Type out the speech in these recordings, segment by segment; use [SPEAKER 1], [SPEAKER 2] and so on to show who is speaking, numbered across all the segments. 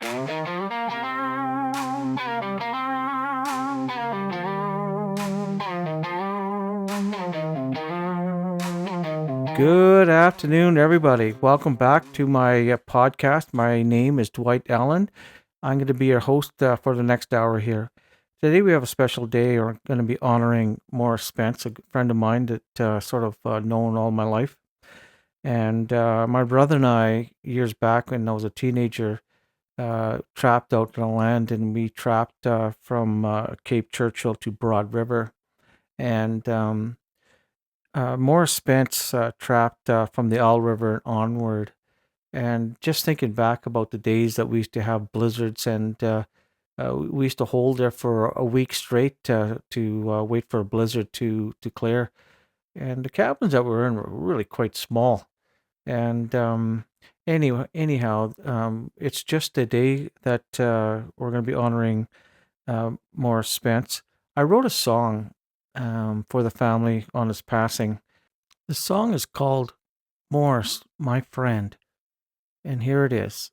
[SPEAKER 1] Good afternoon, everybody. Welcome back to my podcast. My name is Dwight Allen. I'm going to be your host for the next hour here. Today we have a special day. We're going to be honoring Morris Spence, a friend of mine that known all my life. And my brother and I, years back when I was a teenager, trapped out on the land, and we trapped from Cape Churchill to Broad River. And Morris Spence trapped from the Owl River and onward. And just thinking back about the days that we used to have blizzards, and we used to hold there for a week straight to wait for a blizzard to clear. And the cabins that we were in were really quite small. And anyhow, it's just a day that we're going to be honoring Morris Spence. I wrote a song for the family on his passing. The song is called Morris, My Friend, and here it is.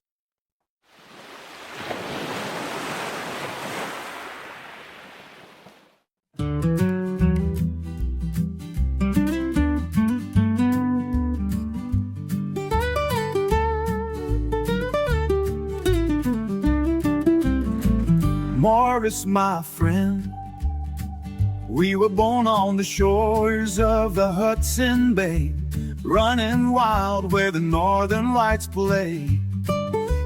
[SPEAKER 2] Morris, my friend, we were born on the shores of the Hudson Bay, running wild where the northern lights play.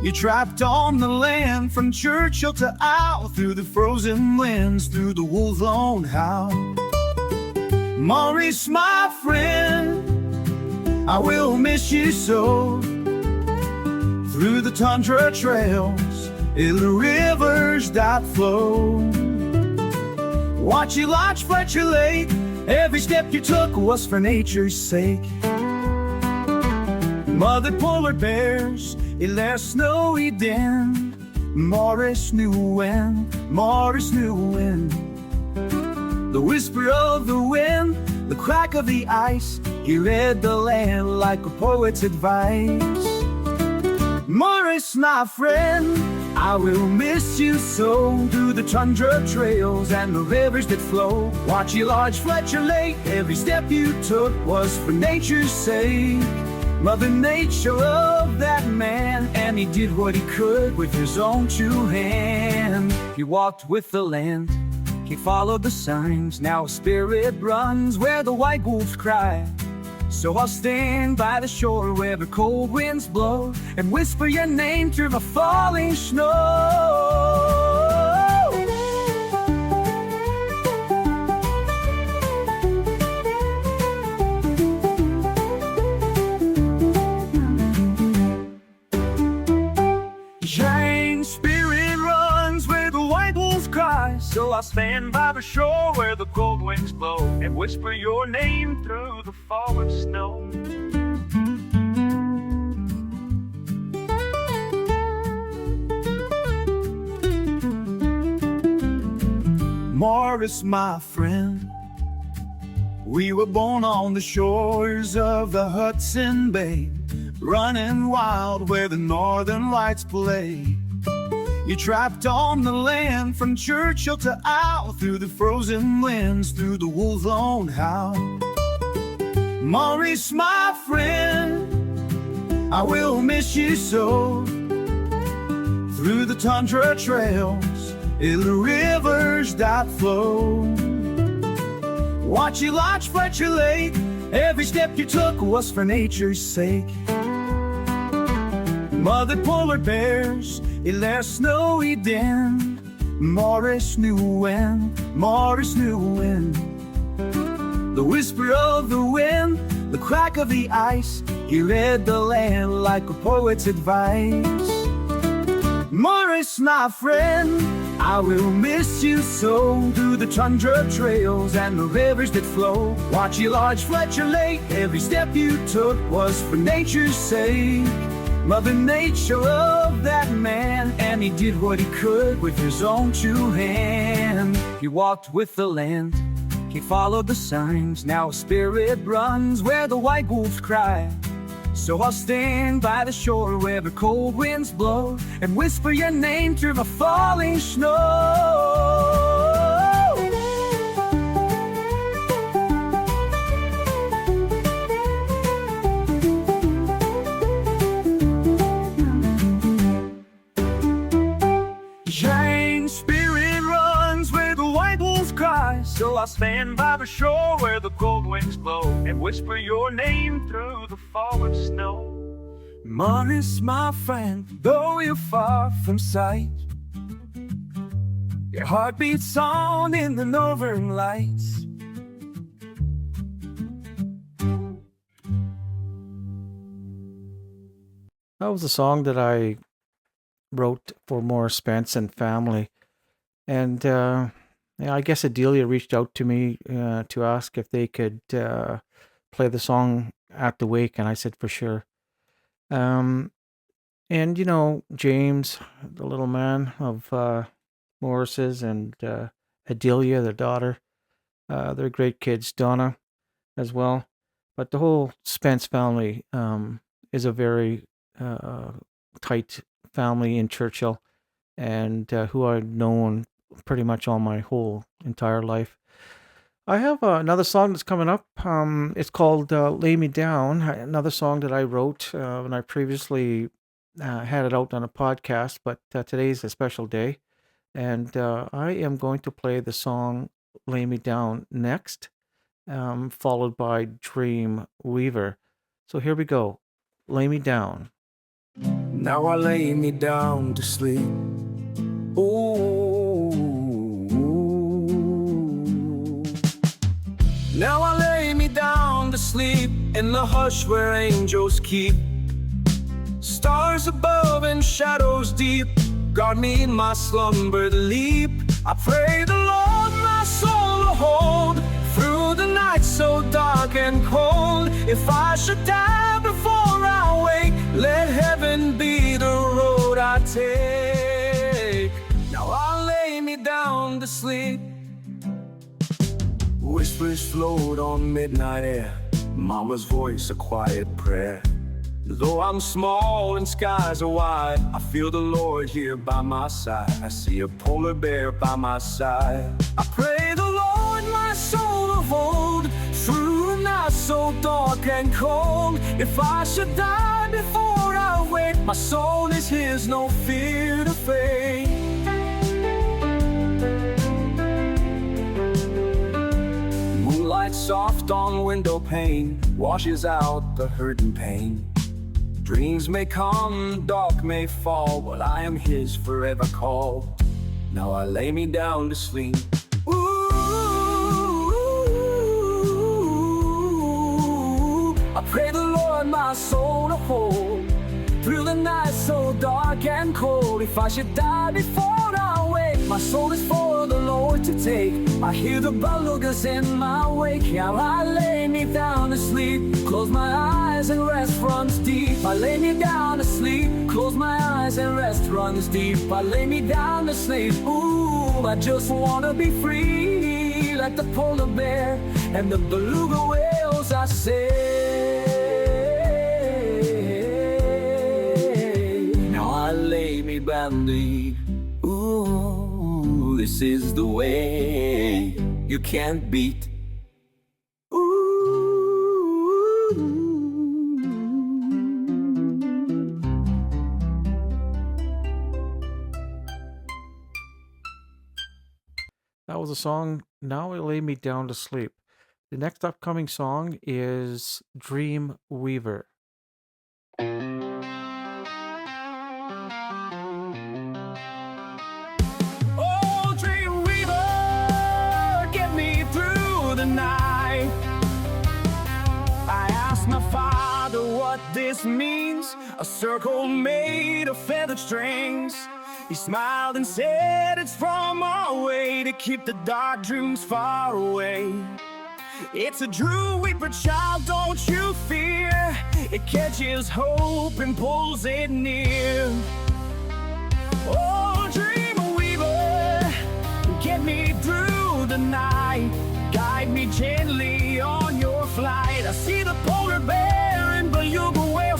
[SPEAKER 2] You trapped on the land from Churchill to Owl, through the frozen winds, through the wolves' lone howl. Morris, my friend, I will miss you so. Through the tundra trails, in the rivers that flow. Watch you launch Fletcher Lake, every step you took was for nature's sake. Mother polar bears in their snowy den, Morris knew when, Morris knew when. The whisper of the wind, the crack of the ice, he read the land like a poet's advice. Morris, my friend, I will miss you so. Through the tundra trails and the rivers that flow. Watch you large Fletcher Lake, every step you took was for nature's sake. Mother Nature loved that man, and he did what he could with his own true hand. He walked with the land, he followed the signs. Now his spirit runs where the white wolves cry. So I'll stand by the shore where the cold winds blow, and whisper your name through the falling snow. Giant spirit runs where the white wolves cry. So I'll stand by the shore where the cold winds blow, and whisper your name through the falling snow. Morris, my friend, we were born on the shores of the Hudson Bay, running wild where the northern lights play. You trapped on the land from Churchill to Owl, through the frozen winds, through the wolves' lone howl. Morris, my friend, I will miss you so. Through the tundra trails, in the rivers that flow. Watch you launch Fletcher Lake, every step you took was for nature's sake. Mother polar bears in their snowy den, Morris knew when, Morris knew when. The whisper of the wind, the crack of the ice, he read the land like a poet's advice. Morris, my friend, I will miss you so. Through the tundra trails and the rivers that flow. Watch you large Fletcher Lake, every step you took was for nature's sake. Mother Nature loved that man, and he did what he could with his own true hand. He walked with the land, he followed the signs. Now his spirit runs where the white wolves cry. So I'll stand by the shore where the cold winds blow and whisper your name through the falling snow. Giant spirit runs where the white wolf cries. So I'll stand by the shore where the cold winds blow and whisper your name through the falling snow. Morris, my friend, though you're far from sight, your heart beats on in the northern lights.
[SPEAKER 1] That was a song that I wrote for Morris Spence and family. And yeah, I guess Adelia reached out to me to ask if they could play the song at the wake, and I said for sure. And you know, James, the little man of Morris's, and Adelia, their daughter, they're great kids. Donna, as well. But the whole Spence family is a very tight family in Churchill, and who I've known pretty much all my whole entire life. I have another song that's coming up. It's called Lay Me Down, another song that I wrote when I previously had it out on a podcast, but today's a special day. And I am going to play the song Lay Me Down next, followed by Dream Weaver. So here we go. Lay Me Down.
[SPEAKER 2] Now I lay me down to sleep. Ooh. Now I lay me down to sleep in the hush where angels keep. Stars above and shadows deep guard me in my slumber to leap. I pray the Lord my soul to hold through the night so dark and cold. If I should die before I wake, let heaven be the road I take. Now I lay me down to sleep. Whispers float on midnight air, Mama's voice a quiet prayer. Though I'm small and skies are wide, I feel the Lord here by my side. I see a polar bear by my side. I pray the Lord my soul to hold through a night so dark and cold. If I should die before I wake, my soul is His, no fear to fade. Moonlight soft on window pane washes out the hurt and pain. Dreams may come, dark may fall, but I am His forever called. Now I lay me down to sleep. Ooh, I pray the Lord my soul to hold through the night so dark and cold. If I should die before I wake, my soul is for the Lord to take. I hear the belugas in my wake. Now I lay me down to sleep. Close my eyes and rest runs deep. I lay me down to sleep. Close my eyes and rest runs deep. I lay me down to sleep. Ooh, I just wanna be free, like the polar bear and the beluga whales I say. Now I lay me down to sleep. Ooh, this is the way you can't beat.
[SPEAKER 1] That was a song, Now I Lay Me Down to Sleep. The next upcoming song is Dream Weaver.
[SPEAKER 2] Oh, Dream Weaver, get me through the night. I asked my father what this means. A circle made of feathered strings. He smiled and said it's from our way to keep the dark dreams far away. It's a Dream Weaver, child, don't you fear. It catches hope and pulls it near. Oh, Dream Weaver, get me through the night. Guide me gently on your flight. I see the polar bear and beluga whale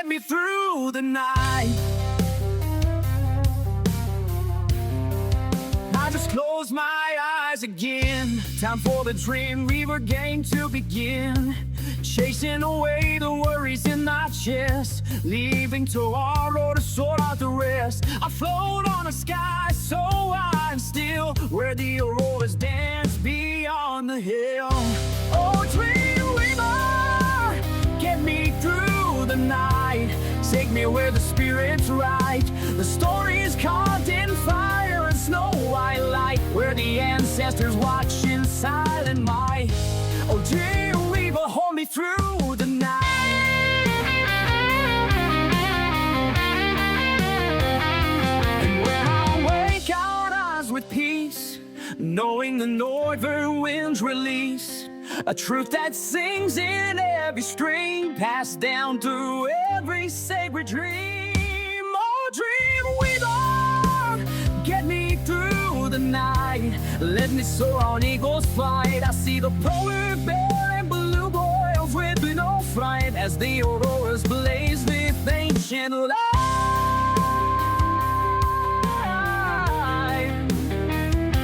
[SPEAKER 2] get me through the night. I just close my eyes again. Time for the Dream Weaver game to begin. Chasing away the worries in my chest, leaving tomorrow to sort out the rest. I float on a sky so wide and still, where the auroras dance beyond the hill. Oh, Dream Weaver, get me through the night. Take me where the spirits write the stories carved in fire and snow white light, where the ancestors watch in silent might. Oh, Dream Weaver, hold me through the night. And when I wake out eyes with peace, knowing the northern winds release a truth that sings in every stream, passed down through every sacred dream. Oh, Dream Weaver, get me through the night. Let me soar on eagle's flight. I see the polar bear and beluga whales with no fright, as the auroras blaze with ancient light.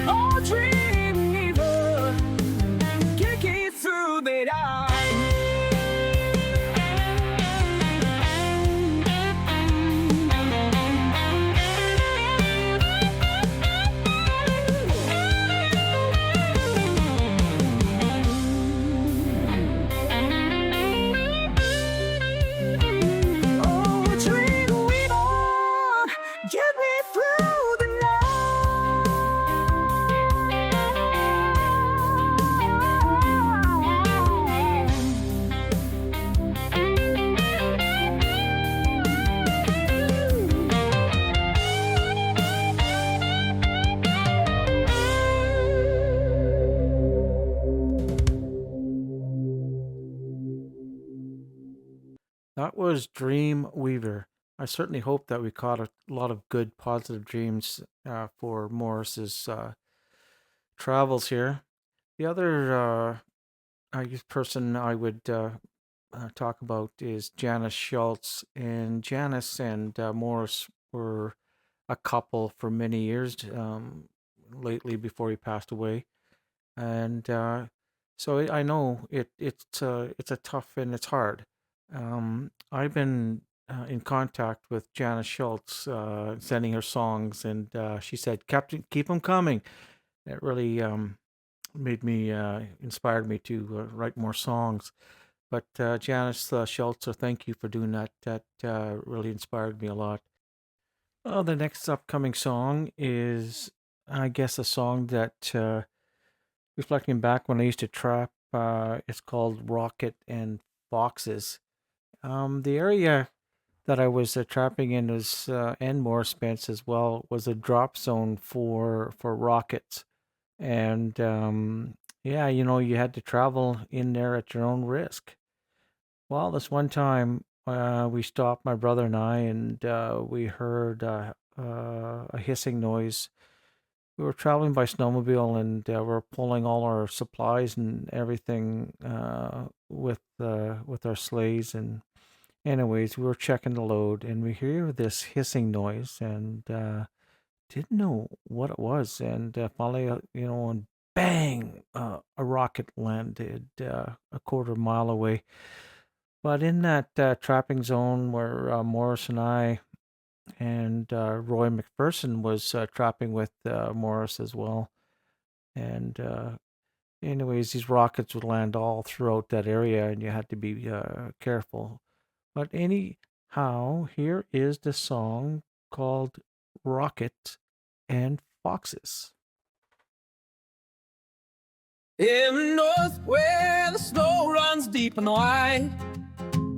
[SPEAKER 2] Oh, Dream Weaver, get me through the night.
[SPEAKER 1] That was Dream Weaver. I certainly hope that we caught a lot of good, positive dreams for Morris's travels here. The other I guess person I would talk about is Janice Schultz. And Janice and Morris were a couple for many years lately before he passed away. And so I know it's a tough and it's hard. I've been in contact with Janice Schultz, sending her songs, and she said, "Captain, keep them coming." It really made me inspired me to write more songs. But Janice Schultz, thank you for doing that. That really inspired me a lot. The next upcoming song is, I guess, a song that reflecting back when I used to trap. It's called "Rocket and Foxes." The area that I was trapping in was, and more Spence as well, was a drop zone for rockets, and yeah, you had to travel in there at your own risk. Well, this one time, we stopped, my brother and I, and we heard a hissing noise. We were traveling by snowmobile, and we're pulling all our supplies and everything with our sleighs. And anyways, we were checking the load, and we hear this hissing noise, and didn't know what it was. And finally, and bang, a rocket landed a quarter mile away. But in that trapping zone where Morris and I and Roy McPherson was trapping with Morris as well. And anyways, these rockets would land all throughout that area, and you had to be careful. But anyhow, here is the song called Rocket and Foxes.
[SPEAKER 2] In the north, where the snow runs deep and wide,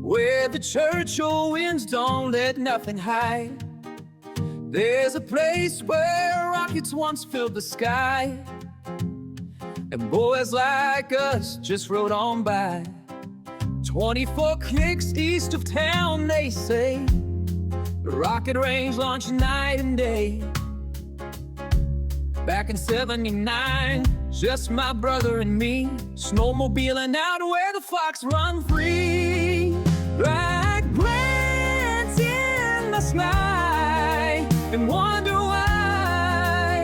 [SPEAKER 2] where the Churchill winds don't let nothing hide, there's a place where rockets once filled the sky, and boys like us just rode on by. 24 clicks east of town, they say, the rocket range launching night and day. Back in '79, just my brother and me, snowmobiling out where the fox run free. Black, gray last night and wonder why.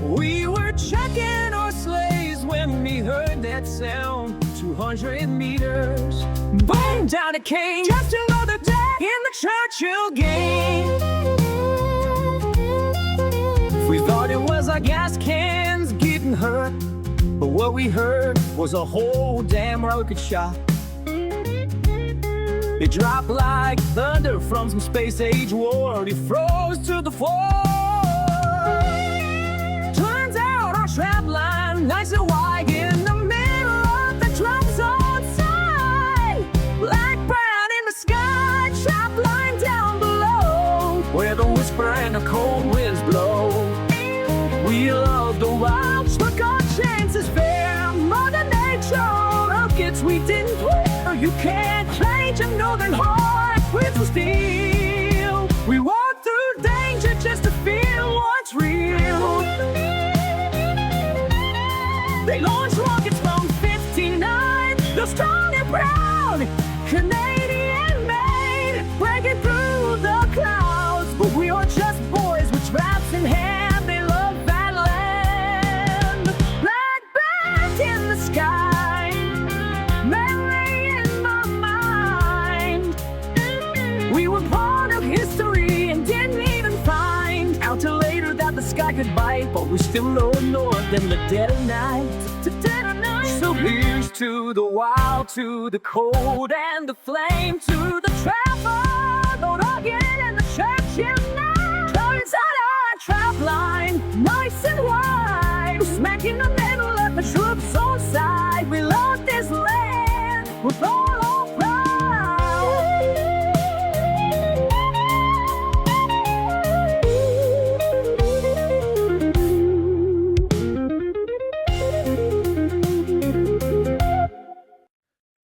[SPEAKER 2] We were checking our sleighs when we heard that sound. 200 meters, boom, down it came. Just another day in the Churchill game. We thought it was our gas cans getting hurt, but what we heard was a whole damn rocket shot. It dropped like thunder from some space-age war. It froze to the floor. Turns out our trap line, nice and wide in the middle of the drop zone side. Black brown in the sky, trap line down below, where the whisper and the cold winds blow. We love the wild, took our chances fair. Mother Nature, look, it's we didn't play. You can't change a northern heart with steel. We walk through danger just to feel what's real. They launched rockets from 59, the strong and proud, Canadian made, breaking through the clouds. But we are just boys with traps in hand. They love that land. Black back in the sky, memory in my mind. We were part of history and didn't even find out till later that the sky could bite. But we're still low north in the dead of night. So here's to the wild, to the cold and the flame, to the trapper, the rugged and the Churchill now. Turns out our trap line, nice and wide, smack in the middle of the troop zone side. We love this land with all our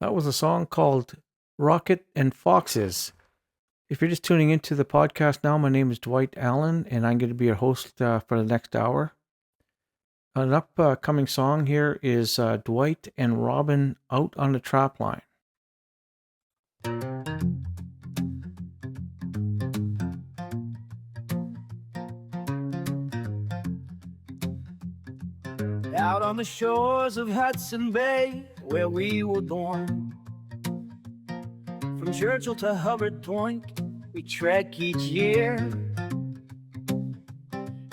[SPEAKER 1] That was a song called Rocket and Foxes. If you're just tuning into the podcast now, my name is Dwight Allen, and I'm going to be your host for the next hour. An upcoming song here is Dwight and Robin Out on the Trap Line.
[SPEAKER 2] out on the shores of Hudson Bay, where we were born. From Churchill to Hubbard Point, we trek each year.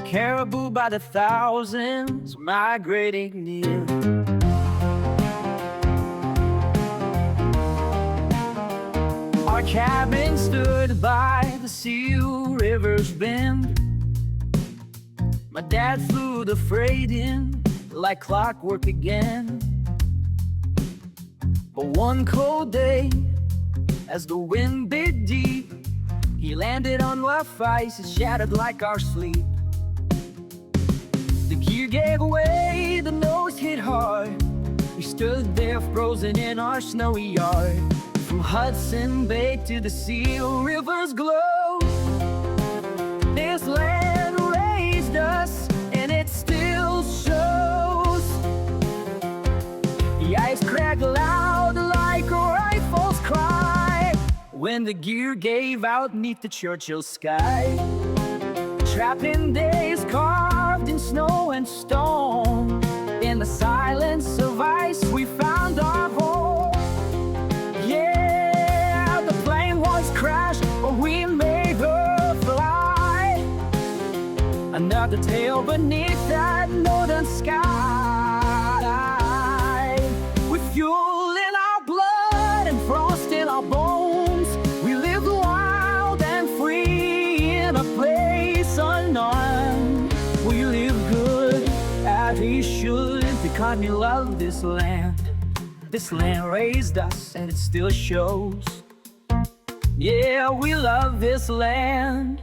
[SPEAKER 2] Caribou by the thousands, migrating near. Our cabin stood by the Seal River's bend. My dad flew the freight in like clockwork again. But one cold day, as the wind bit deep, he landed on rough ice, it shattered like our sleep. The gear gave way, the nose hit hard. We stood there frozen in our snowy yard. From Hudson Bay to the Seal River's glow, this land raised us, and it still shows. The ice cracked loud like a rifle's cry when the gear gave out 'neath the Churchill sky. Trapped in days carved in snow and stone, in the silence of ice we found our home. Yeah, the plane once crashed, but we made her fly. Another tale beneath that northern sky. With fuel in our blood and frost in our bones, we lived wild and free in a place unknown. We live good as we should because we love this land. This land raised us and it still shows. Yeah, we love this land.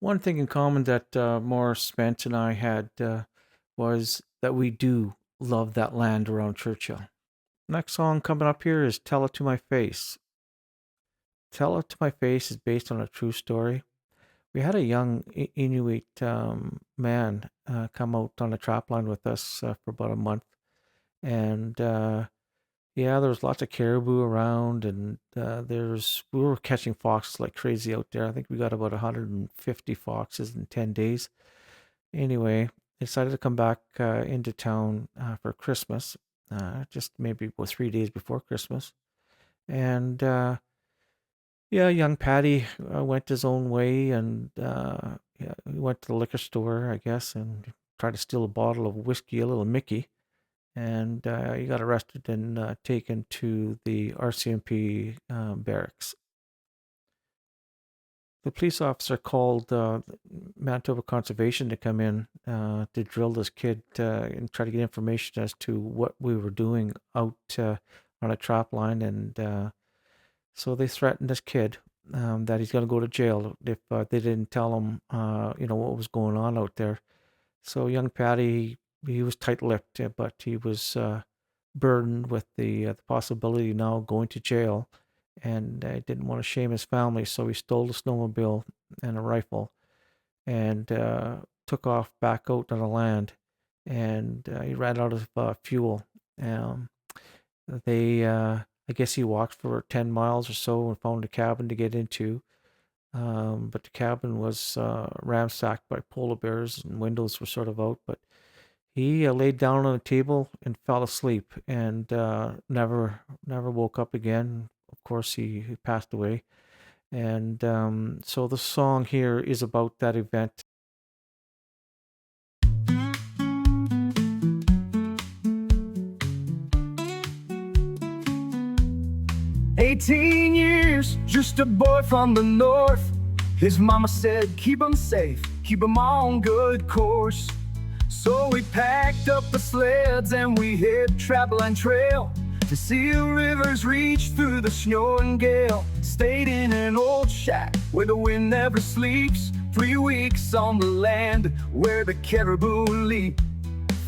[SPEAKER 1] One thing in common that Morris Spence and I had was that we do love that land around Churchill. Next song coming up here is Tell It to My Face. Tell It to My Face is based on a true story. we had a young Inuit man come out on a trap line with us for about a month, and yeah, there was lots of caribou around, and we were catching foxes like crazy out there. I think we got about 150 foxes in 10 days. Anyway, I decided to come back into town for Christmas, just maybe about 3 days before Christmas, and yeah, young Patty went his own way, and yeah, he went to the liquor store, I guess, and tried to steal a bottle of whiskey, a little Mickey, and he got arrested and taken to the RCMP barracks. The police officer called Manitoba Conservation to come in to drill this kid and try to get information as to what we were doing out on a trap line, and so they threatened this kid that he's going to go to jail if they didn't tell him, what was going on out there. So young Patty, he was tight-lipped, but he was burdened with the possibility now going to jail, and didn't want to shame his family, so he stole a snowmobile and a rifle, and took off back out on the land, and he ran out of fuel. Um, I guess he walked for 10 miles or so and found a cabin to get into. But the cabin was ransacked by polar bears and windows were sort of out. But he laid down on a table and fell asleep, and never woke up again. Of course, he passed away. And so the song here is about that event.
[SPEAKER 2] 18 years, just a boy from the north. His mama said, keep him safe, keep him on good course. So we packed up the sleds and we hit Traveling Trail to see the rivers reach through the snow and gale. Stayed in an old shack where the wind never sleeps. 3 weeks on the land where the caribou leap.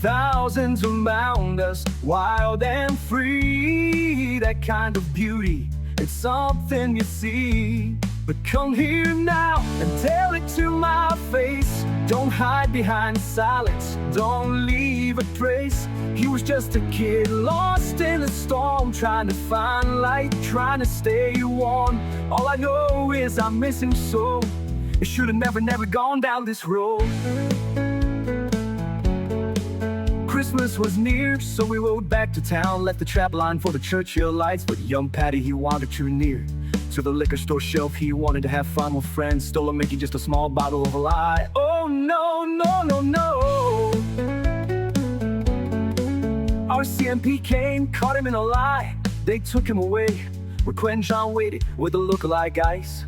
[SPEAKER 2] Thousands around us, wild and free. That kind of beauty, it's something you see. But come here now and tell it to my face. Don't hide behind silence, don't leave a trace. He was just a kid lost in a storm, trying to find light, trying to stay warm. All I know is I miss him so. It should have never gone down this road. Christmas was near, so we rode back to town. Left the trap line for the Churchill lights, but young Patty, he wandered too near to the liquor store shelf. He wanted to have fun with friends. Stole a Mickey, just a small bottle of a lie. Oh no, no, no, no. RCMP came, caught him in a lie. They took him away where Quentin John waited with the look-alike guys.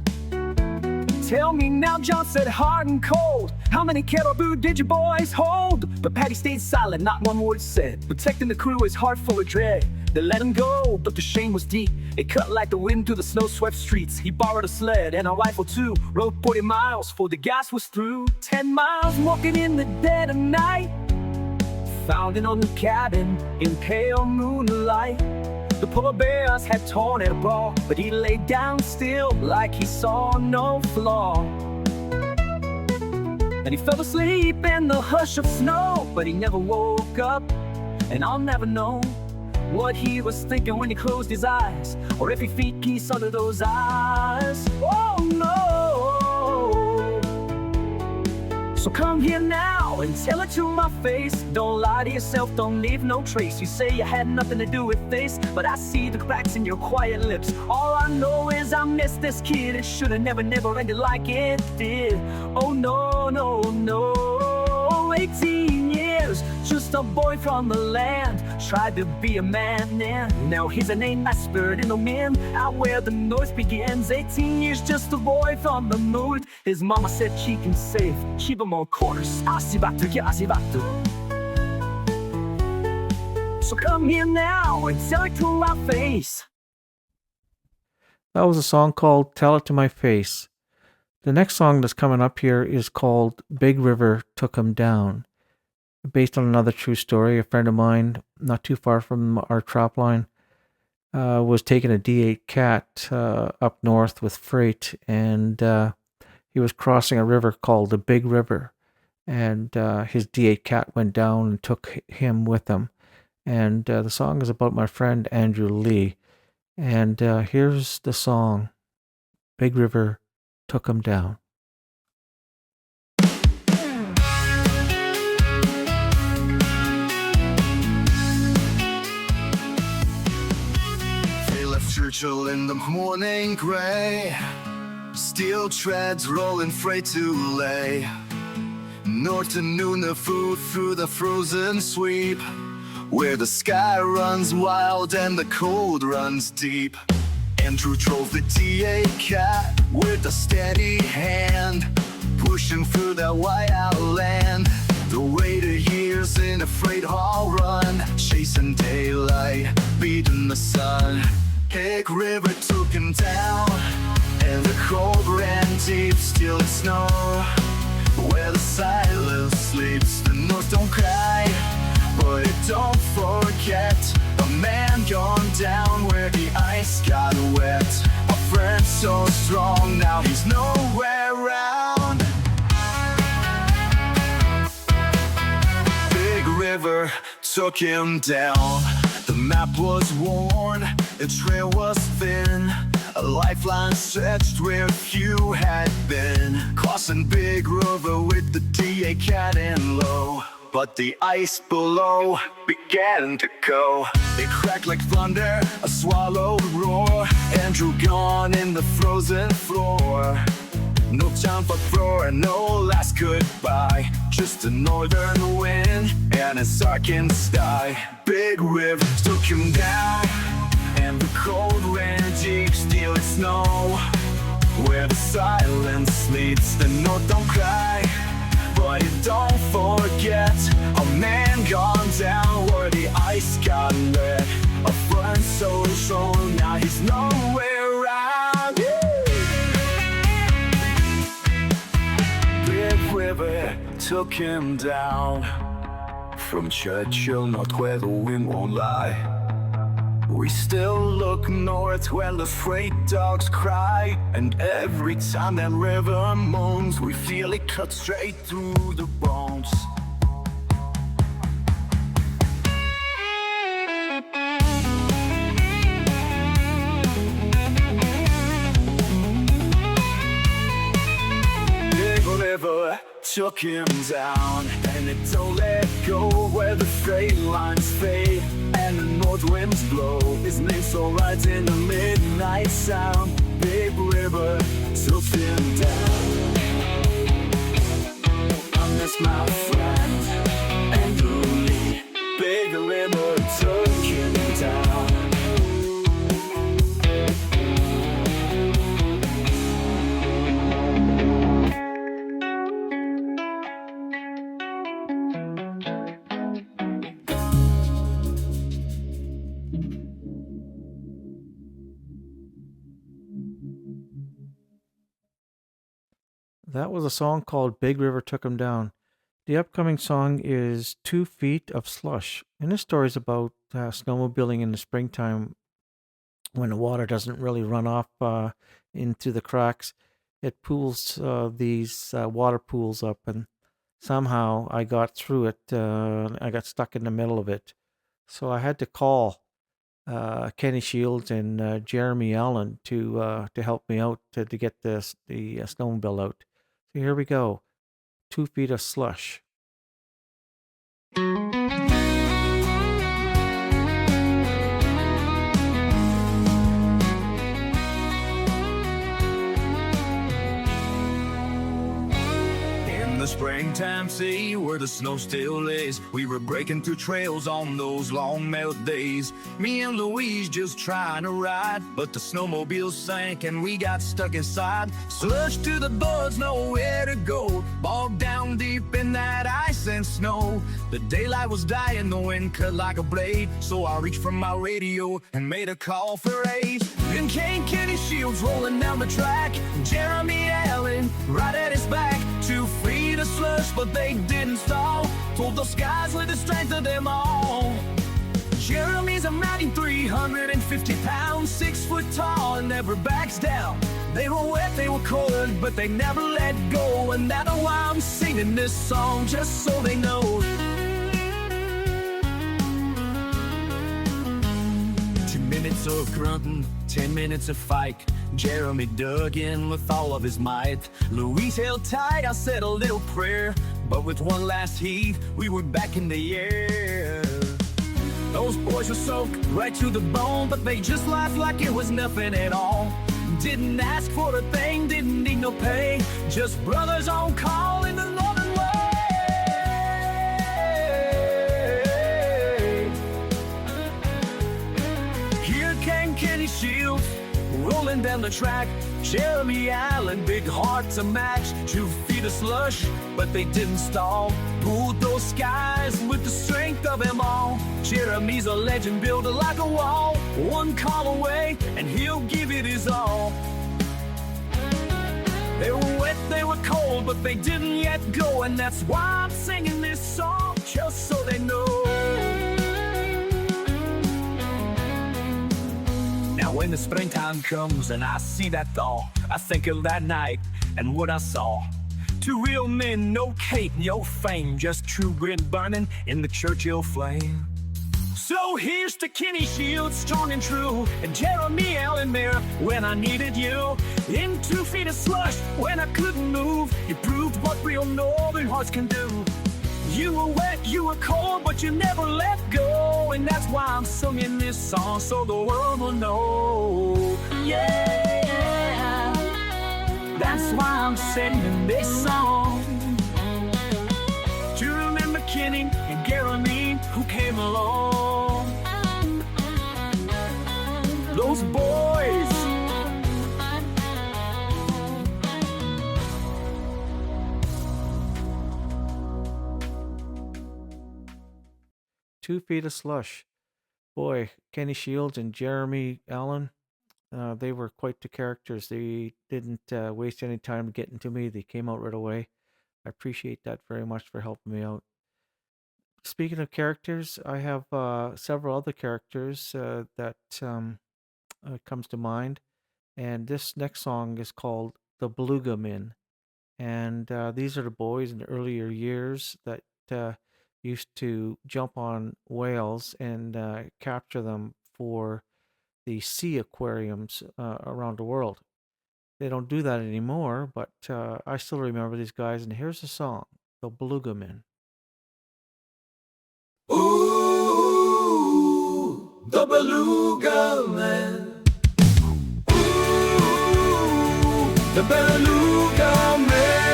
[SPEAKER 2] Tell me now, John said, hard and cold, how many caribou did you boys hold? But Patty stayed silent, not one word said. Protecting the crew, his heart full of dread. They let him go, but the shame was deep. It cut like the wind through the snow-swept streets. He borrowed a sled and a rifle too. Rode 40 miles before the gas was through. 10 miles walking in the dead of night. Found an old cabin in pale moonlight. The polar bears had torn it apart, but he laid down still like he saw no flaw. And he fell asleep in the hush of snow, but he never woke up, and I'll never know what he was thinking when he closed his eyes, or if he feet geese under those eyes. Oh no! So come here now and tell it to my face. Don't lie to yourself, don't leave no trace. You say you had nothing to do with this, but I see the cracks in your quiet lips. All I know is I miss this kid. It should've never ended like it did. Oh no, no, no. 18 years, just a boy from the land. Tried to be a man then. Now he's an ain't spirit in the wind, out where the north begins. 18 years, just a boy from the north. His mama said keep him safe, keep him on course. Asibatu, asibatu. So come here now and tell it to my face.
[SPEAKER 1] That was a song called Tell It to My Face. The next song that's coming up here is called Big River Took 'Em Down. Based on another true story, a friend of mine, not too far from our trap line, was taking a D8 cat up north with freight, and he was crossing a river called the Big River, and his D8 cat went down and took him with him. And the song is about my friend Andrew Lee. And here's the song, Big River Took Him Down.
[SPEAKER 2] They left Churchill in the morning gray, steel treads rolling freight to lay north to Nunavut through the frozen sweep, where the sky runs wild and the cold runs deep. Andrew drove the D8 cat with a steady hand, pushing through that white-out land. The weight of years in a freight haul run, chasing daylight, beating the sun. Big River took him down, and the cold ran deep, still in snow. Where the silence sleeps, the north don't cry, but it don't forget. A man gone down where the ice got wet. A friend so strong, now he's nowhere around. Big River took him down. The map was worn, the trail was thin, a lifeline stretched where few had been. Crossing Big River with the D8 cat in low, but the ice below began to go. It cracked like thunder, a swallowed roar. Andrew gone in the frozen floor. No time for throw, no last goodbye, just a northern wind and a sarking sky. Big River took him down, and the cold ran deep, steel and snow. Where the silence sleeps, the north don't cry, but it don't forget. A man gone down where the ice got wet. A friend so strong, now he's nowhere around. Big River took him down, from Churchill north where the wind won't lie. We still look north when the freight dogs cry, and every time that river moans, we feel it cut straight through the bones. Big River took him down, and it don't let go where the freight lines fade and the north winds blow. His name so rides in the midnight sound. Big River took him down. I miss my friend Andrew Lee. Big River took him down.
[SPEAKER 1] That was a song called Big River Took Him Down. The upcoming song is 2 Feet of Slush. And this story is about snowmobiling in the springtime when the water doesn't really run off into the cracks. It pools these water pools up, and somehow I got through it. I got stuck in the middle of it. So I had to call Kenny Shields and Jeremy Allen to help me out to get the snowmobile out. So here we go. 2 Feet of Slush.
[SPEAKER 2] In the springtime sea where the snow still lays, we were breaking through trails on those long melt days. Me and Louise just trying to ride, but the snowmobile sank and we got stuck inside. Slush to the buds, nowhere to go, bogged down deep in that ice and snow. The daylight was dying, the wind cut like a blade, so I reached for my radio and made a call for aid. Then came Kenny Shields rolling down the track, Jeremy Allen right at his back. 2 feet of slush, but they didn't stall. Told those guys with the strength of them all. Jeremy's a mighty 350 pounds, 6 foot tall, and never backs down. They were wet, they were cold, but they never let go. And that's why I'm singing this song, just so they know. 2 minutes of grunting, 10 minutes of fight. Jeremy dug in with all of his might. Louise held tight, I said a little prayer. But with one last heave, we were back in the air. Those boys were soaked right to the bone, but they just laughed like it was nothing at all. Didn't ask for a thing, didn't need no pay. Just brothers on call in the northern way. Here came Kenny Shields, rolling down the track. Jeremy Allen, big heart to match. 2 feet of slush, but they didn't stall. Pulled those skies with the strength of them all. Jeremy's a legend, builder like a wall. One call away, and he'll give it his all. They were wet, they were cold, but they didn't yet go. And that's why I'm singing this song, just so they know. Now when the springtime comes and I see that thaw, I think of that night and what I saw. 2 real men, no cape, no fame, just true grit burning in the Churchill flame. So here's to Kenny Shields, strong and true, and Jeremy Allen there when I needed you. In 2 feet of slush when I couldn't move, you proved what real northern hearts can do. You were wet, you were cold, but you never let go. And that's why I'm singing this song, so the world will know. Yeah, that's why I'm singing this song. Do you remember Kenny and Jeremy who came along? Those boys.
[SPEAKER 1] 2 feet of slush. Boy, Kenny Shields and Jeremy Allen, they were quite the characters. They didn't waste any time getting to me. They came out right away. I appreciate that very much for helping me out. Speaking of characters, I have several other characters that comes to mind, and this next song is called "The Beluga Men," and these are the boys in the earlier years that used to jump on whales and capture them for the sea aquariums around the world. They don't do that anymore, but I still remember these guys, and here's the song, "The Beluga Men."
[SPEAKER 2] Ooh, the beluga man. Ooh, the beluga man.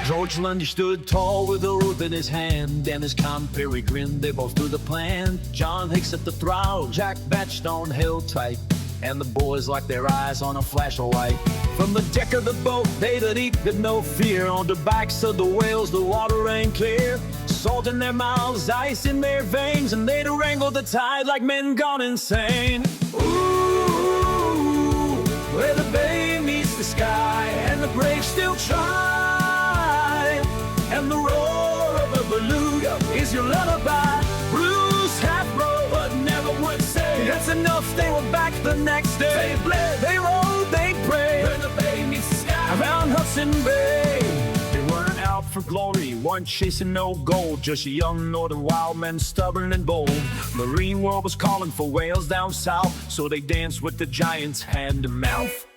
[SPEAKER 2] George Lundy stood tall with a rope in his hand, and his compere grinned. They both knew the plan. John Hicks at the throttle, Jack Batchstone held tight, and the boys locked their eyes on a flash of light. From the deck of the boat, they'd eat with no fear. On the backs of the whales, the water ran clear. Salt in their mouths, ice in their veins, and they'd wrangle the tide like men gone insane. Ooh, where the bay meets the sky, and the brave still try. And the roar of the beluga is your lullaby. Bruised, half broke, but never would say that's enough. They were back the next day. They bled, they rode, they prayed. When the bay meets the sky around Hudson Bay. They weren't out for glory, weren't chasing no gold, just a young northern wild men, stubborn and bold. Marine world was calling for whales down south, so they danced with the giants hand to mouth.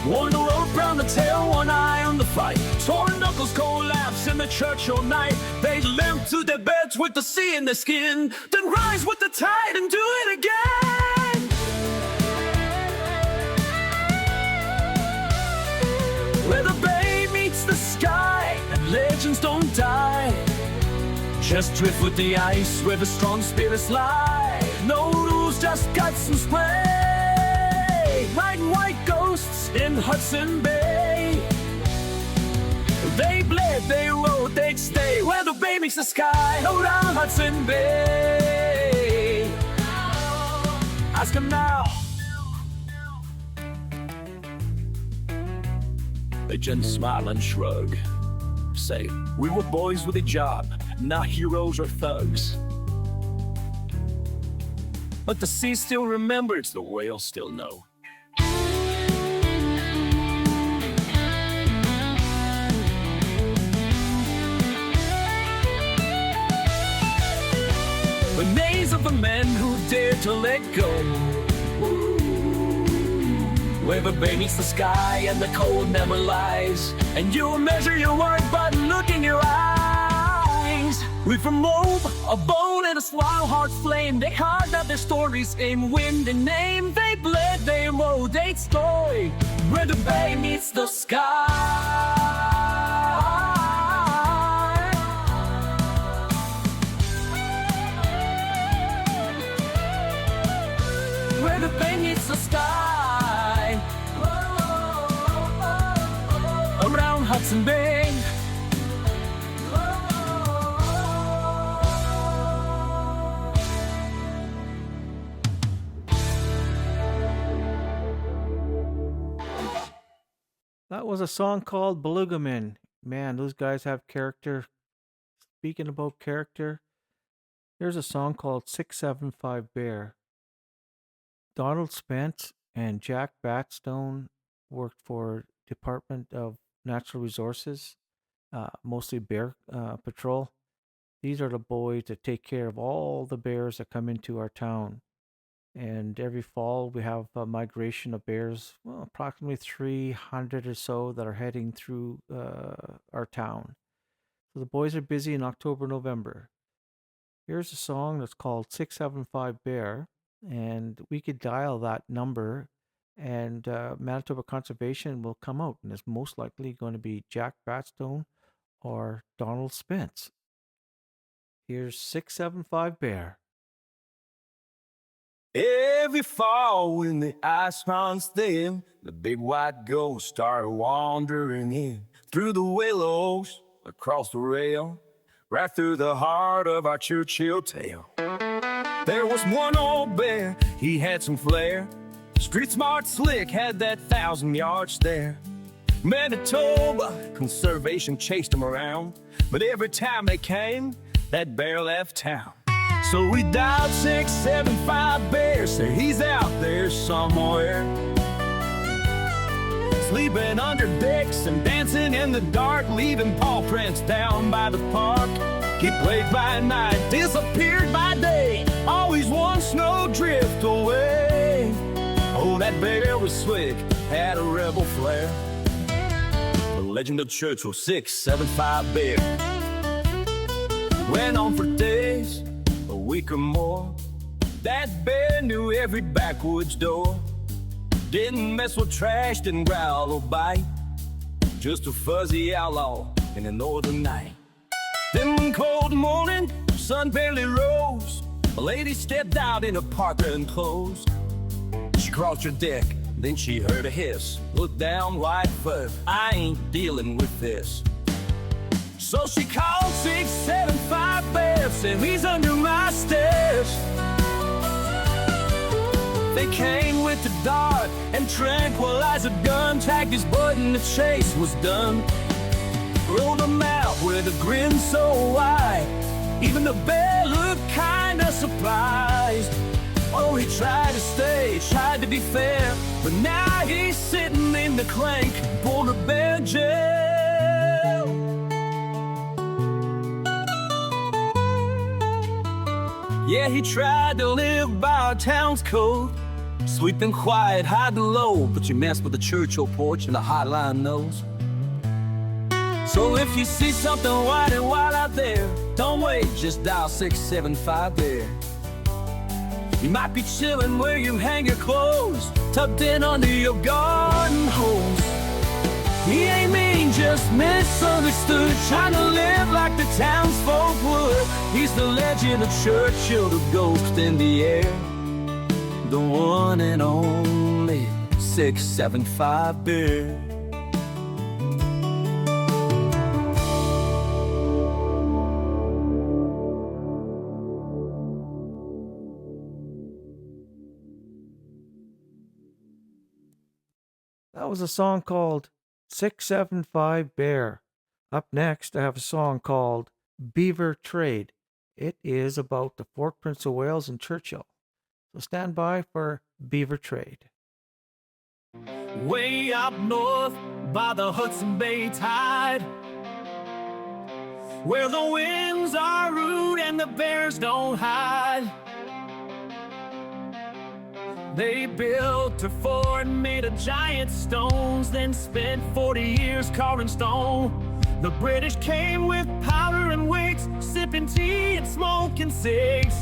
[SPEAKER 2] One rope round the tail, one eye on the fight. Torn knuckles collapse in the Churchill night. They limp to their beds with the sea in their skin, then rise with the tide and do it again. Where the bay meets the sky and legends don't die, just drift with the ice where the strong spirits lie. No rules, just guts and spray, riding white ghosts in Hudson Bay. They bled, they rode, they'd stay where the bay meets the sky, around Hudson Bay. Ask them now. They just smile and shrug, say, we were boys with a job, not heroes or thugs. but the sea still remembers, the whales still know. The names of the men who dared to let go, where the bay meets the sky and the cold never lies, and you'll measure your worth by the look in your eyes. With a mold, a bone, and a wild heart flame, they carved out their stories in wind and name. They bled, they rode, they story, where the bay meets the sky. Where the bay meets the sky, around Hudson Bay.
[SPEAKER 1] That was a song called Beluga Men. Man, those guys have character. Speaking about character, here's a song called 675 Bear. Donald Spence and Jack Batstone worked for Department of Natural Resources, mostly bear patrol. These are the boys that take care of all the bears that come into our town. And every fall we have a migration of bears, well, approximately 300 or so that are heading through our town. So the boys are busy in October, November. Here's a song that's called 675 Bear, and we could dial that number, and Manitoba Conservation will come out, and it's most likely going to be Jack Batstone or Donald Spence. Here's 675 Bear.
[SPEAKER 2] Every fall when the ice runs thin, the big white ghosts start wandering in through the willows, across the rail, right through the heart of our Churchill tale. There was one old bear, he had some flair, street smart slick, had that 1,000-yard stare. Manitoba conservation chased him around, but every time they came, that bear left town. So we dialed 675 Bear, say he's out there somewhere, sleeping under decks and dancing in the dark, leaving paw prints down by the park. He played by night, disappeared by day, always one snowdrift away. Oh, that bear was slick, had a rebel flair. The legend of Churchill, 675 Bear, went on for days, a week or more. That bear knew every backwoods door, didn't mess with trash, didn't growl or bite, just a fuzzy outlaw in the northern night. Then one cold morning, sun barely rose, a lady stepped out in her parka and clothes. She crossed her deck, then she heard a hiss, looked down, white fur, I ain't dealing with this. So she called 675 Bear, said he's under my stairs. They came with the dart and tranquilizer gun, tagged his butt and the chase was done. Rolled him out with a grin so wide, even the bear looked kinda surprised. Oh, he tried to stay, tried to be fair, but now he's sitting in the clank Boulder Bear jail. Yeah, he tried to live by our town's code, sweeping quiet, hide the low, but you mess with the Churchill porch and the hotline knows. So if you see something white and wild out there, don't wait, just dial 675 Bear. You might be chilling where you hang your clothes, tucked in under your garden hose. He ain't mean, just misunderstood, trying to live like the townsfolk would. He's the legend of Churchill, the ghost in the air, the one and only 675 Bear.
[SPEAKER 1] That was a song called 675 Bear. Up next, I have a song called Beaver Trade. It is about the Fort Prince of Wales and Churchill. So stand by for Beaver Trade.
[SPEAKER 2] Way up north by the Hudson Bay tide, where the winds are rude and the bears don't hide. They built a fort made of giant stones, then spent 40 years carving stone. The British came with powder and wigs, sipping tea and smoking cigs.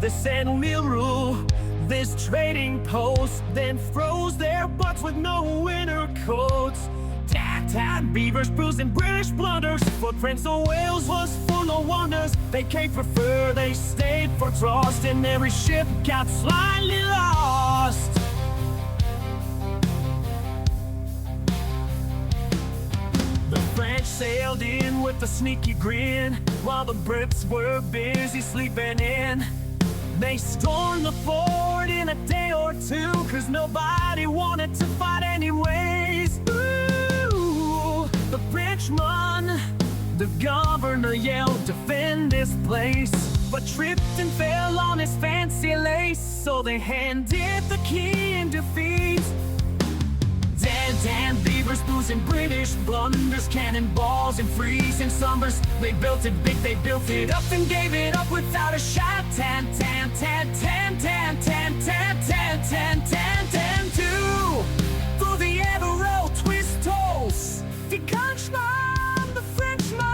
[SPEAKER 2] They sent Mill this trading post, then froze their butts with no winter coats. Tad beavers bruising British blunders, footprints of whales was full of wonders. They came for fur, they stayed for frost, and every ship got slightly lost. The French sailed in with a sneaky grin, while the Brits were busy sleeping in. They stormed the fort in a day or two, 'cause nobody wanted to fight anyways. Ooh, the Frenchman, the governor yelled, defend this place, but tripped and fell on his fancy lace. So they handed the key in defeat. Dan beavers losing British blunders, cannonballs and freezing summers. They built it big, they built it up and gave it up without a shot. Tan two. Through the arrow twist toes, die Frenchman, the Frenchman.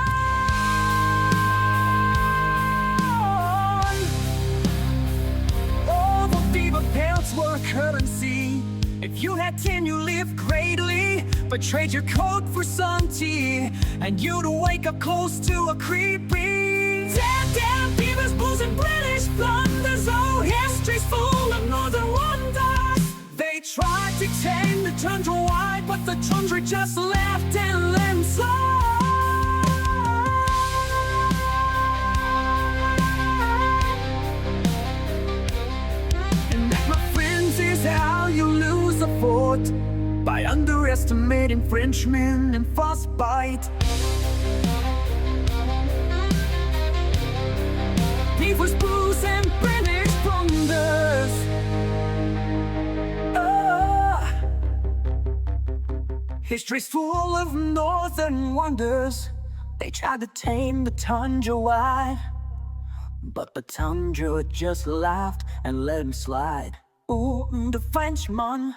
[SPEAKER 2] All the beaver pelts were currency. If you had 10, you lived greatly, but trade your coat for some tea, and you'd wake up close to a creepy. Damn beavers, blues, and British blunders. Oh, history's full of northern wonders. They tried to tame the tundra wide, but the tundra just laughed and let them slide. And that, my friends, is how you lose a fort, by underestimating Frenchmen and frostbite. Beavers, blues, and British blunders. History's full of northern wonders. They tried to tame the tundra wide, but the tundra just laughed and let him slide. Ooh, the Frenchman.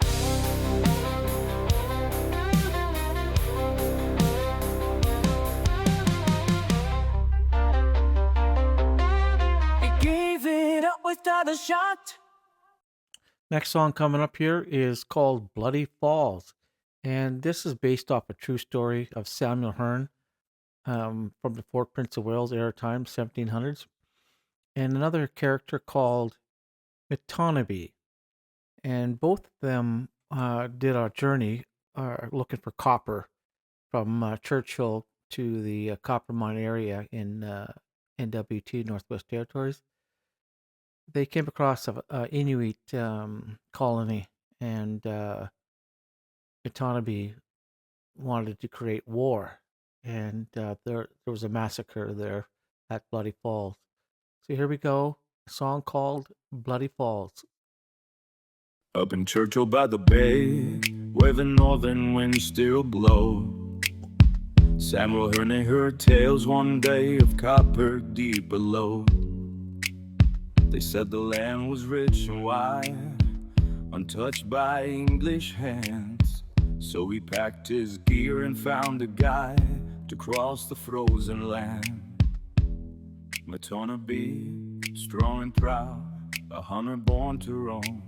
[SPEAKER 2] He gave it up without a shot.
[SPEAKER 1] Next song coming up here is called Bloody Falls. And this is based off a true story of Samuel Hearne from the Fort Prince of Wales era time, 1700s. And another character called Manitoba. And both of them did a journey looking for copper from Churchill to the copper mine area in NWT, Northwest Territories. They came across an Inuit colony, and Manitoba wanted to create war, and there was a massacre there at Bloody Falls. So here we go, a song called Bloody Falls.
[SPEAKER 2] Up in Churchill by the bay, where the northern winds still blow, Samuel Hearne heard tales one day of copper deep below. They said the land was rich and wide, untouched by English hands. So he packed his gear and found a guide to cross the frozen land. Manitoba, strong and proud, a hunter born to roam,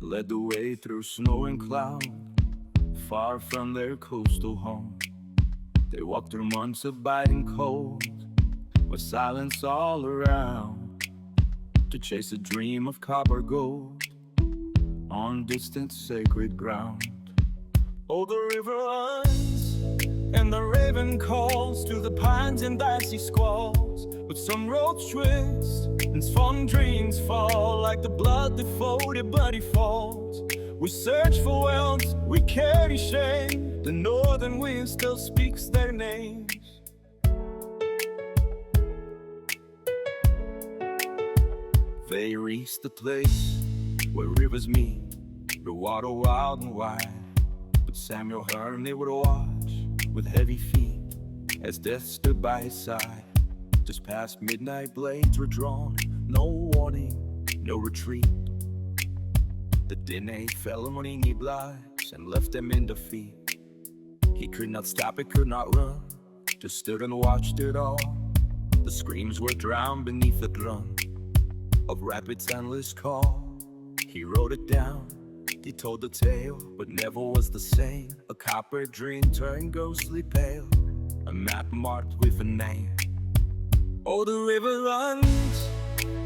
[SPEAKER 2] led the way through snow and cloud, far from their coastal home. They walked through months of biting cold, with silence all around, to chase a dream of copper gold on distant sacred ground. Oh, the river runs, and the raven calls to the pines and icy squalls, but some roads twist and fond dreams fall, like the blood devoted bloody falls. We search for wealth, we carry shame, the northern wind still speaks their names. They reached the place where rivers meet, the water wild and wide. But Samuel Hearn they would watch with heavy feet as death stood by his side. Just past midnight, blades were drawn, no warning, no retreat. The Dene fell on Ingy Blythe and left them in defeat. He could not stop it, could not run, just stood and watched it all. The screams were drowned beneath the drum of Rapid's endless call. He wrote it down, he told the tale, but never was the same. A copper dream turned ghostly pale, a map marked with a name. Oh, the river runs,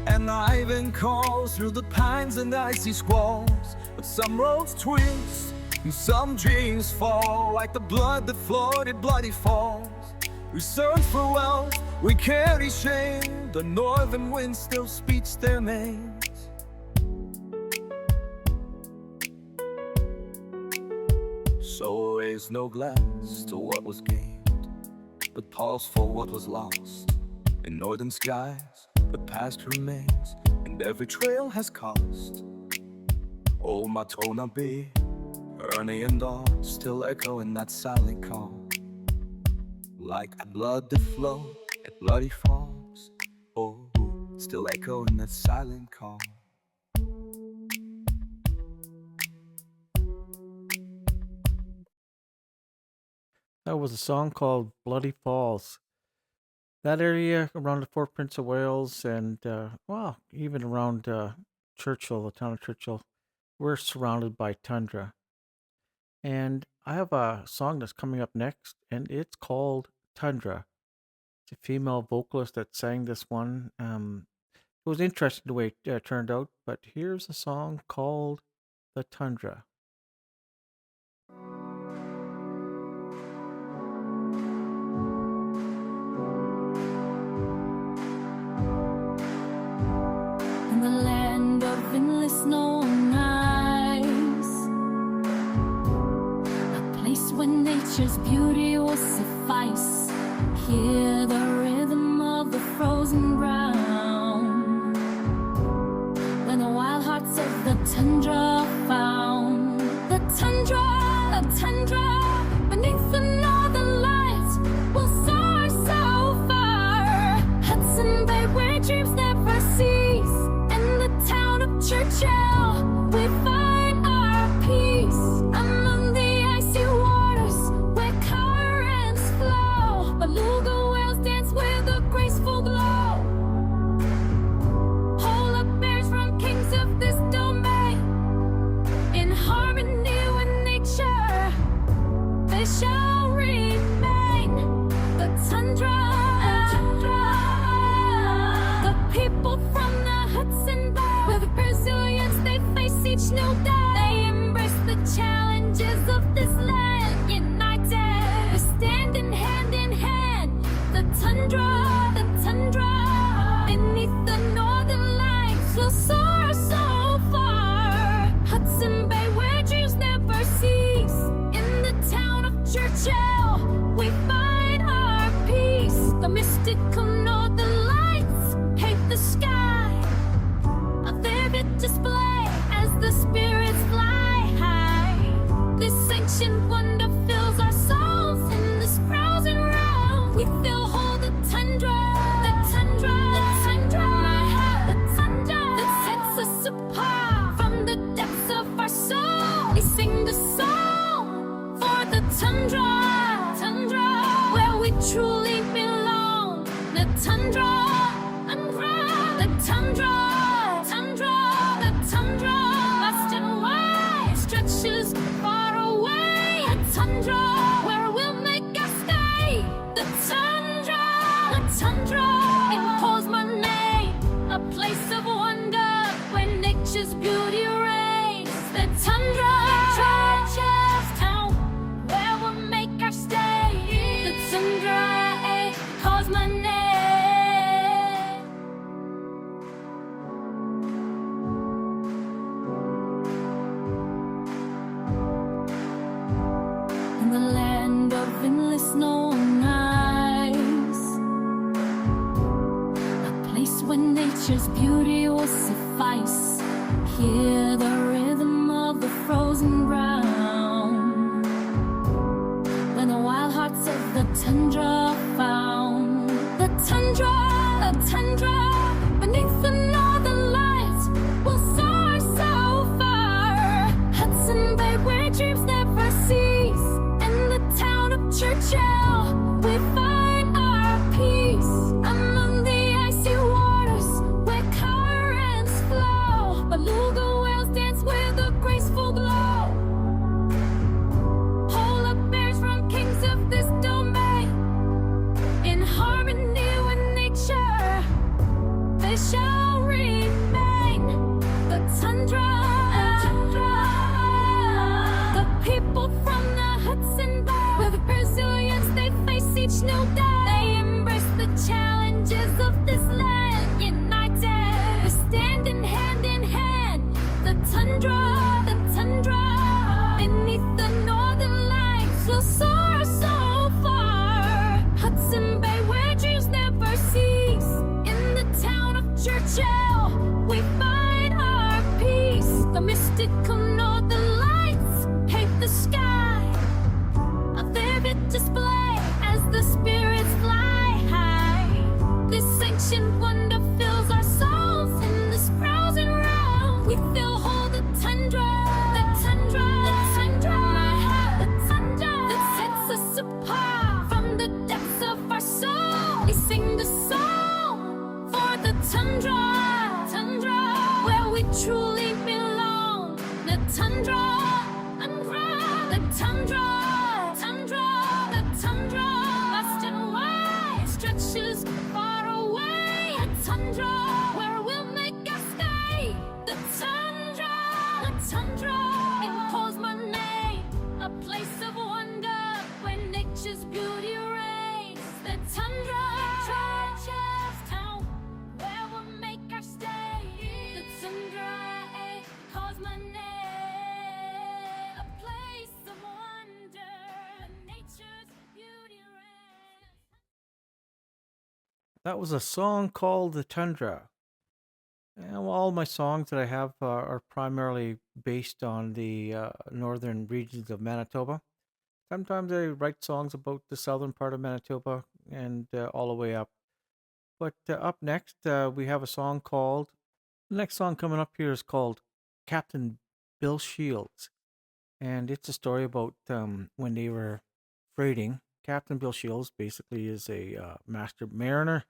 [SPEAKER 2] and Ivan calls through the pines and icy squalls. But some roads twist, and some dreams fall, like the blood that flowed in bloody falls. We search for wealth, we carry shame, the northern wind still speaks their names. So raise no glass to what was gained, but pause for what was lost. In northern skies, the past remains, and every trail has cost. Oh, Matona Bay, Ernie and Dawn still echo in that silent calm, like the blood that flowed at bloody falls. Oh, still echo in that silent calm.
[SPEAKER 1] That was a song called Bloody Falls. That area around the Fort Prince of Wales and, well, even around Churchill, the town of Churchill, we're surrounded by tundra. And I have a song that's coming up next, and it's called Tundra. It's a female vocalist that sang this one. It was interesting the way it turned out, but here's a song called The Tundra.
[SPEAKER 3] In the land of endless snow and ice, a place where nature's beauty will suffice. Hear the rhythm of the frozen ground, when the wild hearts of the tundra are found. The tundra, beneath the northern lights, will soar so far. Hudson Bay, where dreams never cease. In the town of Churchill, we find our peace. Among the icy waters where currents flow, beluga whales dance with a graceful glow. Polar bears from kings of this domain, in harmony with nature, they shall remain. The tundra, the people from the Hudson Bay, with resilience they face each new day. They embrace the challenges of this land, united, we stand in hand. The tundra, beneath the northern lights, will soar so far. Hudson Bay, where dreams never cease. In the town of Churchill, we find our peace. The mystical northern lights paint the sky, a vivid display as the spirits fly high. This ancient wonder fills our souls in this frozen realm. We feel whole, the tundra, my heart, the tundra that sets us apart from the depths of our soul. We sing the song for the tundra, where we truly belong. The tundra, the tundra, vast and wide, stretches far away. A tundra where we'll make our stay. The tundra, it calls my name, a place of wonder where nature's beauty reigns. The tundra, town where we'll make our stay. The tundra, it calls my name. In the land of endless snow and ice, a place where nature's beauty will will suffice. Hear the rhythm of the frozen ground, when the wild hearts of the tundra are found. The tundra, beneath the northern lights, will soar so far. Hudson Bay, where dreams never cease. In the town of Churchill, we find our peace. Among the icy waters, where currents flow, beluga whales dance with a graceful glow. Polar bears from kings of this domain, in harmony with nature, they shall remain. The tundra, the people from the Hudson Bay, with resilience they face each new day. They embrace the challenges of this land, united, we're standing hand in hand. The tundra, beneath the northern lights, will soar so far. Hudson Bay, where dreams never cease. In the town of Churchill, we find our peace. The mystical northern lights paint the sky, a vivid display as the spirits fly high. This ancient wonder fills our souls in this frozen realm. We feel whole, the tundra, that sets us apart from the depths of our soul. We sing the song for the tundra, where we truly belong. The tundra, vast and wide, stretches far away. A tundra, where we'll make our stay. The tundra, it calls my name, a place of wonder where nature's beauty reigns. The tundra, town, where we'll make our stay. The tundra, it calls my name, a place of wonder where nature's beauty reigns.
[SPEAKER 1] That was a song called The Tundra. And all my songs that I have are primarily based on the northern regions of Manitoba. Sometimes I write songs about the southern part of Manitoba and all the way up. But up next, we have a song called, the next song coming up here is called Captain Bill Shields. And it's a story about when they were freighting. Captain Bill Shields basically is a master mariner.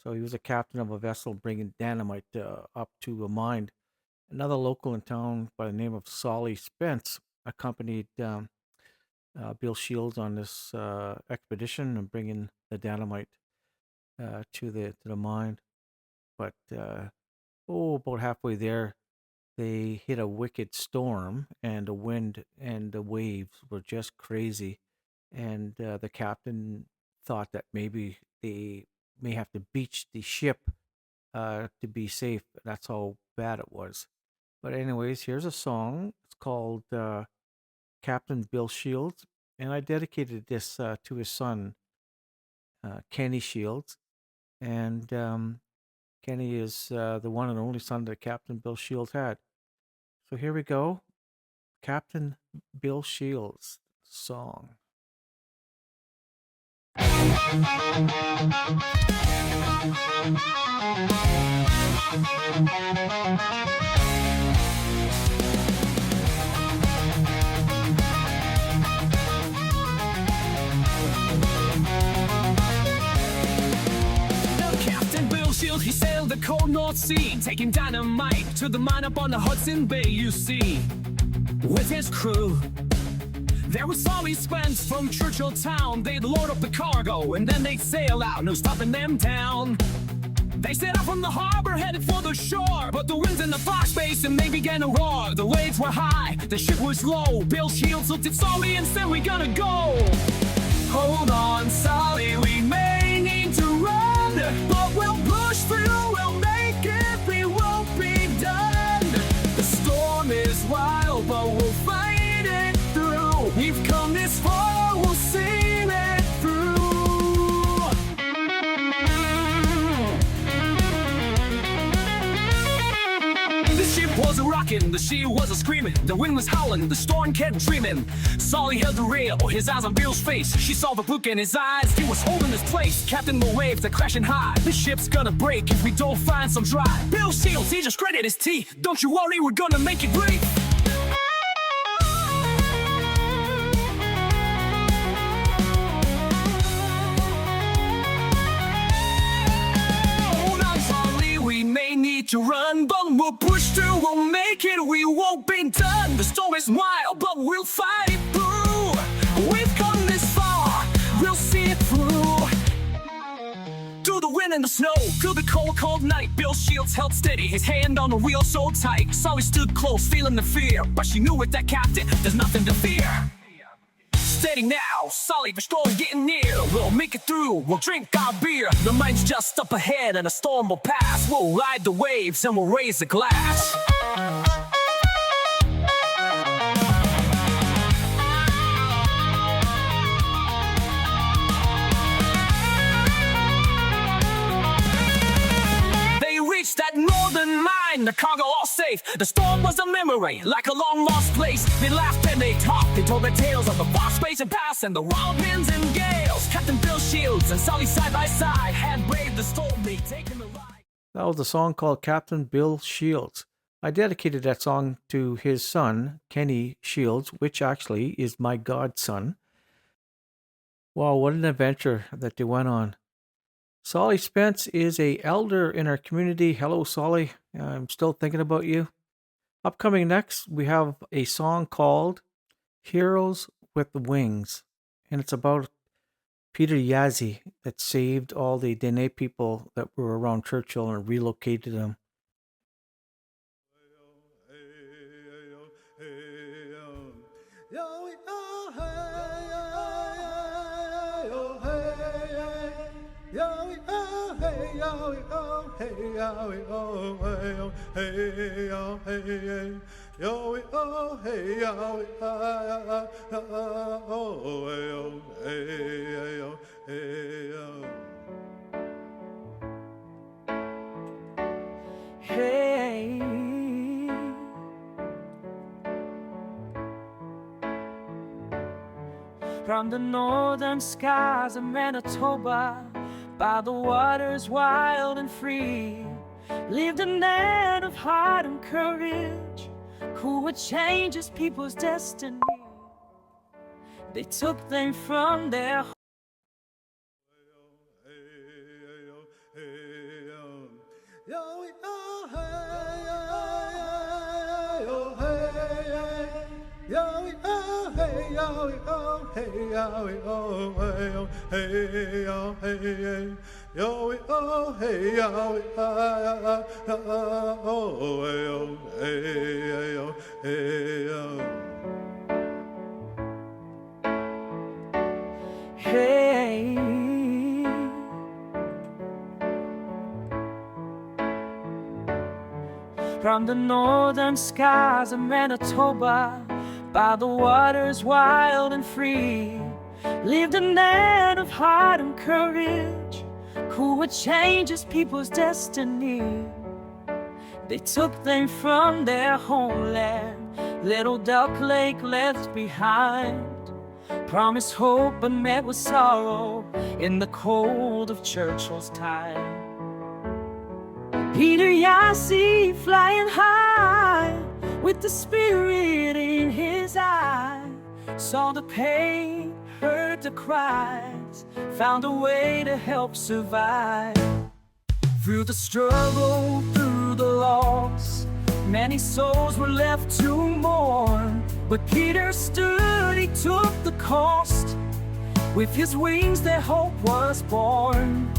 [SPEAKER 1] So he was a captain of a vessel bringing dynamite up to a mine. Another local in town by the name of Solly Spence accompanied Bill Shields on this expedition and bringing the dynamite to the mine. But about halfway there, they hit a wicked storm, and the wind and the waves were just crazy. And the captain thought that maybe they may have to beach the ship to be safe. That's how bad it was. But anyways, here's a song. It's called Captain Bill Shields, and I dedicated this to his son, Kenny Shields. And Kenny is the one and only son that Captain Bill Shields had. So here we go. Captain Bill Shields song.
[SPEAKER 2] He sailed the cold North Sea, taking dynamite to the mine up on the Hudson Bay, you see. With his crew, there was Solly Spence from Churchill town. They'd load up the cargo and then they'd sail out, no stopping them down. They set out from the harbor, headed for the shore, but the winds in the Fox Basin, they began to roar. The waves were high, the ship was low. Bill Shields looked at Solly and said, "We gotta go." "Hold on, Solly, we may need to run, but we'll push through, we'll make it, we won't be done. The storm is wild, but we'll fight it through. We've come this far, we'll see it through." ship was a-rocking, the sea was a-screaming, the wind was howling, the storm kept dreaming. Solly held the rail, his eyes on Bill's face. She saw the look in his eyes, he was holding his place. Captain, the waves are crashing high, the ship's gonna break if we don't find some dry. Bill Shields, he just gritted his teeth. Don't you worry, we're gonna make it great. To run, but we'll push through, we'll make it, we won't be done. The storm is wild, but we'll fight it through. We've come this far, we'll see it through. Through the wind and the snow, through the cold, cold night, Bill Shields held steady, his hand on the wheel so tight. Sully stood close, feeling the fear, but she knew with that captain, there's nothing to fear. Steady now, Sully, the storm getting near. We'll make it through, we'll drink our beer. The mind's just up ahead and a storm will pass. We'll ride the waves and we'll raise a glass. That northern mine, the cargo all safe. The storm was a memory, like a long lost place. They laughed and they talked, they told their tales of the far space and past and the wild winds and gales. Captain Bill Shields and Sully side by side had braved the storm, they'd taken the ride.
[SPEAKER 1] That was a song called Captain Bill Shields. I dedicated that song to his son, Kenny Shields, which actually is my godson. Wow, what an adventure that they went on. Solly Spence is a elder in our community. Hello, Solly. I'm still thinking about you. Upcoming next, we have a song called Heroes with the Wings. And it's about Peter Yazzie that saved all the Dene people that were around Churchill and relocated them.
[SPEAKER 4] Hey, from the northern skies of Manitoba, by the waters wild and free, lived a man of heart and courage, who would change his people's destiny. They took them from their hey, from the northern skies of Manitoba, by the waters wild and free, lived a man of heart and courage, who would change his people's destiny. They took them from their homeland, little Duck Lake left behind, promised hope but met with sorrow in the cold of Churchill's time. Peter Yazzie flying high, with the spirit in his eye, saw the pain, heard the cries, found a way to help survive. Through the struggle, through the loss, many souls were left to mourn, but Peter stood, he took the cost. With his wings their hope was born.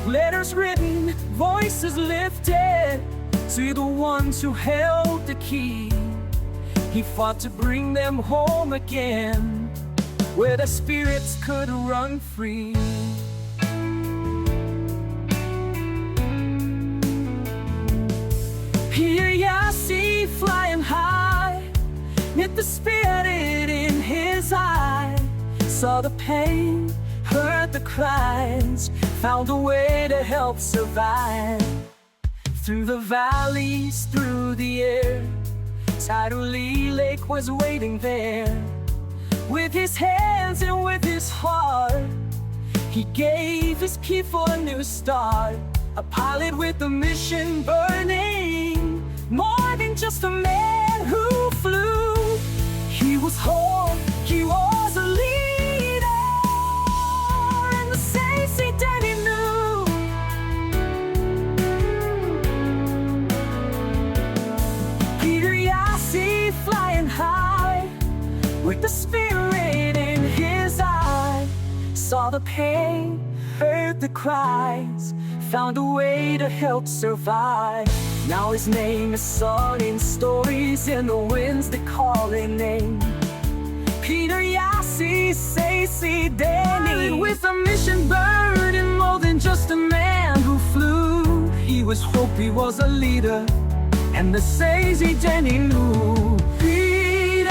[SPEAKER 4] Letters written, voices lifted, to the ones who held the key. He fought to bring them home again, where their spirits could run free. Peter Yazzie flying high, met the spirit in his eye, saw the pain, heard the cries, found a way to help survive. Through the valleys, through the air, Tidally Lake was waiting there. With his hands and with his heart, he gave his people a new start. A pilot with a mission burning, more than just a man who flew. He was whole, he was a leader, and the saints he did he knew. Peter Yassi flying high, with the spirit in his eye, saw the pain, heard the cries, found a way to help survive. Now his name is sung in stories, in the winds that call his name. Peter Yassi Saisi Denny, with a mission burning more than just a man who flew. He was hope, he was a leader, and the Saisi Denny knew. Peter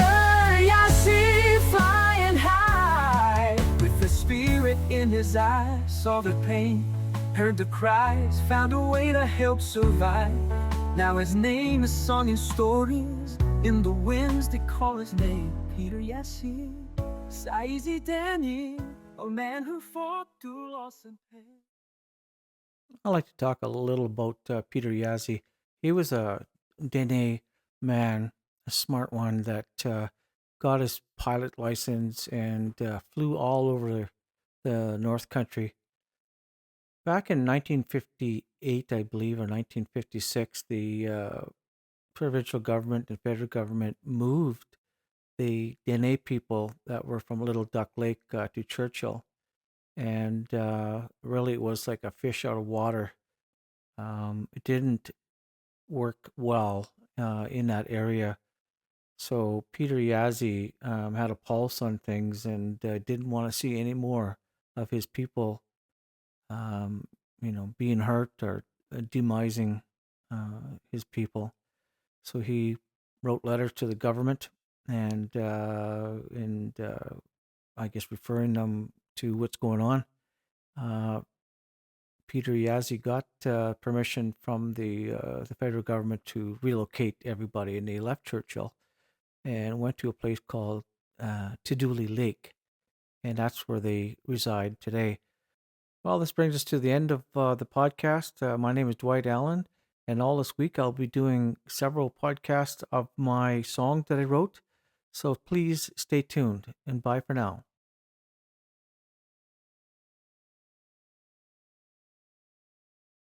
[SPEAKER 4] Yassi flying high, with the spirit in his eyes, saw the pain, heard the cries, found a way to help survive. Now his name is sung in stories, in the winds they call his name. Peter Yassi Saisi Denny, a man who fought through loss and pain.
[SPEAKER 1] I'd like to talk a little about Peter Yazzie. He was a Dene man, a smart one that got his pilot license and flew all over the North Country. Back in 1958, I believe, or 1956, the provincial government and federal government moved the Dene people that were from Little Duck Lake to Churchill. And really, it was like a fish out of water. It didn't work well in that area. So Peter Yazzie had a pulse on things and didn't want to see any more of his people, being hurt or demising his people. So he wrote letters to the government and I guess referring them to what's going on. Peter Yazzie got permission from the federal government to relocate everybody, and they left Churchill and went to a place called Tiduli Lake, and that's where they reside today. Well, this brings us to the end of the podcast. My name is Dwight Allen, and all this week I'll be doing several podcasts of my song that I wrote. So please stay tuned, and bye for now.